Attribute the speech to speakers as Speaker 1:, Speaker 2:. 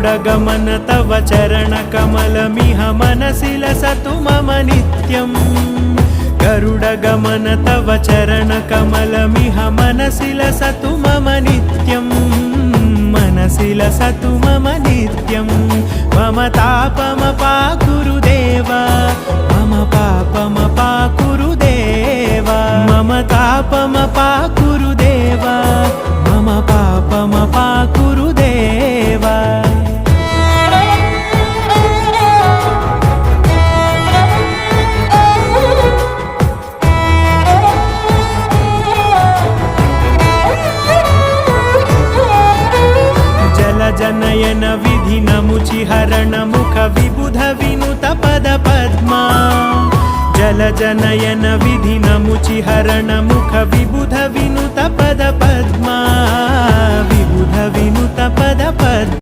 Speaker 1: गरुडगमन तव चरणकमलमिह मनसि लसतु मम नित्यम् गरुडगमन तव चरणकमलमिह मनसि लसतु मम नित्यम् मनसि लसतु मम नित्यम् मम तापमपाकुरु देव मम पापमपाकुरु देव मम तापमपाकुरु देव मम पापमपाकुरु देव जनयन विधिनमुचिहरण मुख विबुध विनुत पद पद्मा जल जनयन विधिनमुचिहरण मुख विबुध विनुत पद पद्मा विबुध विनुत पद पद्मा।